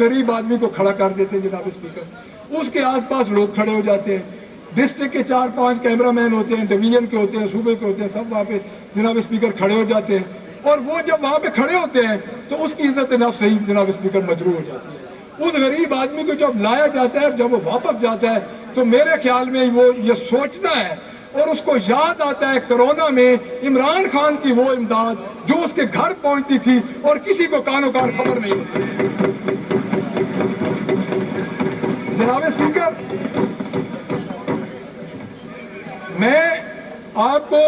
غریب آدمی کو کھڑا کر دیتے ہیں جناب اسپیکر. اس کے آس پاس لوگ کھڑے ہو جاتے ہیں. ڈسٹرکٹ کے 4-5 کیمرہ مین ہوتے ہیں, ڈویژن کے ہوتے ہیں, صوبے کے ہوتے ہیں, سب وہاں پہ جناب اسپیکر کھڑے ہو جاتے ہیں. اور وہ جب وہاں پہ کھڑے ہوتے ہیں تو اس کی عزت نفس ہی جناب اسپیکر مجروح ہو جاتی ہے. اس غریب آدمی کو جب لایا جاتا ہے, جب وہ واپس جاتا ہے, تو میرے خیال میں وہ یہ سوچتا ہے اور اس کو یاد آتا ہے کرونا میں عمران خان کی وہ امداد جو اس کے گھر پہنچتی تھی اور کسی کو کانوں کان خبر نہیں ہوتی. جناب اسپیکر, میں آپ کو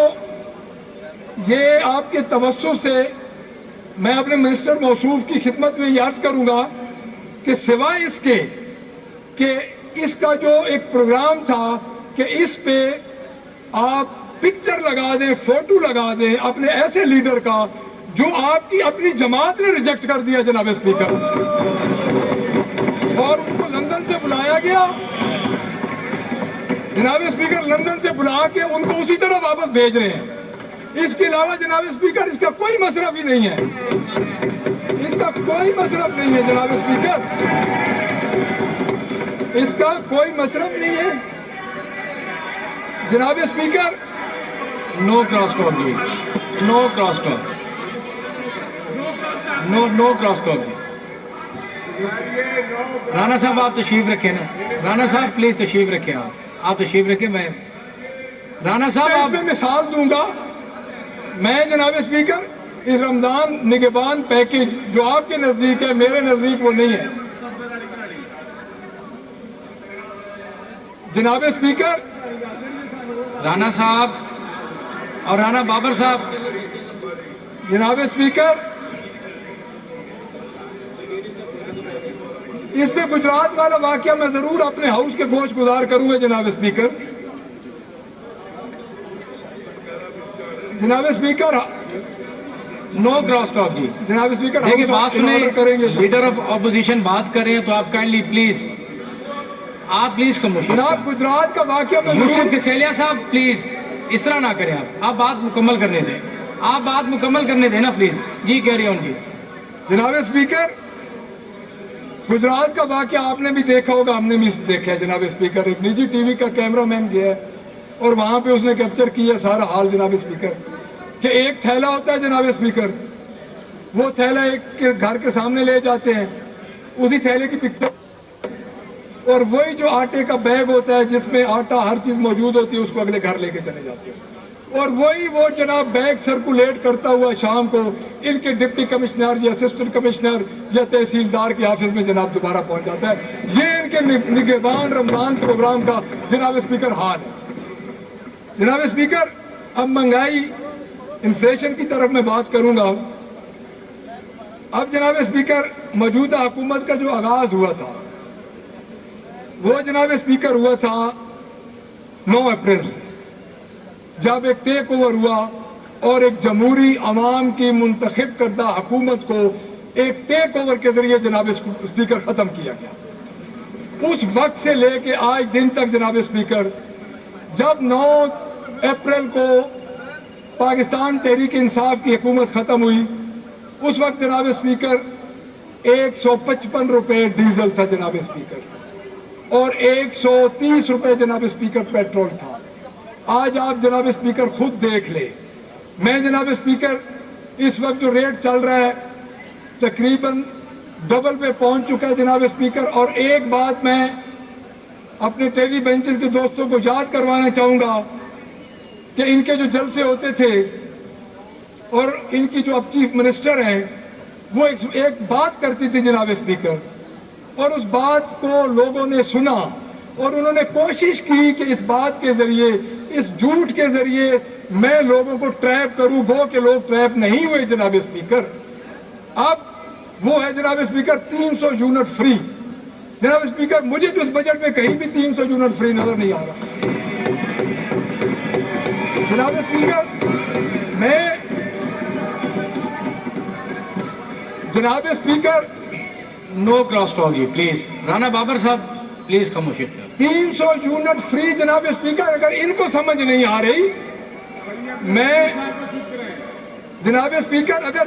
یہ آپ کے توسط سے میں اپنے منسٹر موصوف کی خدمت میں یہ عرض کروں گا کہ سوائے اس کے کہ اس کا جو ایک پروگرام تھا کہ اس پہ آپ پکچر لگا دیں, فوٹو لگا دیں اپنے ایسے لیڈر کا جو آپ کی اپنی جماعت نے ریجیکٹ کر دیا جناب اسپیکر, اور ان کو لندن سے بلایا گیا. جناب اسپیکر لندن سے بلا کے ان کو اسی طرح واپس بھیج رہے ہیں. اس کے علاوہ جناب اسپیکر اس کا کوئی مصرف ہی نہیں ہے, اس کا کوئی مصرف نہیں ہے جناب اسپیکر, اس کا کوئی مصرف نہیں ہے. جناب اسپیکر, نو کراس ٹاک جی, نو کراس ٹاک, نو کراس ٹاک جی. رانا صاحب آپ تشریف رکھیں نا, رانا صاحب پلیز تشریف رکھیں, آپ تشریف رکھیں. میں رانا صاحب اس میں مثال دوں گا. میں جناب اسپیکر اس رمضان نگہبان پیکج جو آپ کے نزدیک ہے میرے نزدیک وہ نہیں ہے. جناب اسپیکر, رانا صاحب اور رانا بابر صاحب, جناب اسپیکر اس میں گجرات والا واقعہ میں ضرور اپنے ہاؤس کے گوش گزار کروں گا. جناب اسپیکر, جناب اسپیکر نو کراس ٹاک جی. جناب اسپیکر دیکھیے بات سنیں, کریں گے. لیڈر آف اپوزیشن بات کر رہے ہیں تو آپ کائنڈلی پلیز خاموش. جناب گجرات کا واقعہ میں یوسف کسیلیا صاحب پلیز اس طرح نہ کریں, آپ بات مکمل کرنے دیں, آپ بات مکمل کرنے دیں نا پلیز. جی کیری آن جی. جناب اسپیکر گجرات کا واقعہ آپ نے بھی دیکھا ہوگا, ہم نے بھی دیکھا ہے. جناب اسپیکر ایک نجی ٹی وی کا کیمرہ مین گیا ہے اور وہاں پہ اس نے کیپچر کیا سارا حال. جناب اسپیکر کہ ایک تھیلا ہوتا ہے جناب اسپیکر, وہ تھیلا ایک گھر کے سامنے لے جاتے ہیں, اسی تھیلے کی پکچر اور وہی جو آٹے کا بیگ ہوتا ہے جس میں آٹا ہر چیز موجود ہوتی ہے اس کو اگلے گھر لے کے چلے جاتے ہیں, اور وہی وہ جناب بیگ سرکولیٹ کرتا ہوا شام کو ان کے ڈپٹی کمشنر یا اسسٹنٹ کمشنر یا تحصیلدار کے آفس میں جناب دوبارہ پہنچ جاتا ہے. یہ ان کے نگہبان رمضان پروگرام کا جناب اسپیکر حال ہے. جناب اسپیکر اب مہنگائی انفلیشن کی طرف میں بات کروں گا. اب جناب اسپیکر موجودہ حکومت کا جو آغاز ہوا تھا وہ جناب اسپیکر ہوا تھا 9 اپریل سے, جب ایک ٹیک اوور ہوا اور ایک جمہوری عوام کی منتخب کردہ حکومت کو ایک ٹیک اوور کے ذریعے جناب اسپیکر ختم کیا گیا. اس وقت سے لے کے آج دن تک جناب اسپیکر جب 9 اپریل کو پاکستان تحریک انصاف کی حکومت ختم ہوئی اس وقت جناب اسپیکر 155 روپے ڈیزل تھا جناب اسپیکر, اور 130 روپے جناب اسپیکر پیٹرول تھا. آج آپ جناب اسپیکر خود دیکھ لیں. میں جناب اسپیکر اس وقت جو ریٹ چل رہا ہے تقریباً ڈبل پہ پہنچ چکا ہے جناب اسپیکر. اور ایک بات میں اپنے ٹیلی بینچز کے دوستوں کو یاد کروانا چاہوں گا کہ ان کے جو جلسے ہوتے تھے اور ان کی جو اب چیف منسٹر ہیں وہ ایک بات کرتی تھی جناب اسپیکر, اور اس بات کو لوگوں نے سنا اور انہوں نے کوشش کی کہ اس بات کے ذریعے اس جھوٹ کے ذریعے میں لوگوں کو ٹریپ کروں, گو کہ لوگ ٹریپ نہیں ہوئے جناب اسپیکر. اب وہ ہے جناب اسپیکر 300 یونٹ فری. جناب اسپیکر مجھے تو اس بجٹ میں کہیں بھی 300 یونٹ فری نظر نہیں آ رہا. جناب اسپیکر میں جناب اسپیکر نو کراس ٹاک جی پلیز. رانا بابر صاحب پلیز خاموشی. 300 یونٹ فری جناب اسپیکر اگر ان کو سمجھ نہیں آ رہی, میں جناب اسپیکر اگر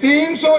300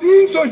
300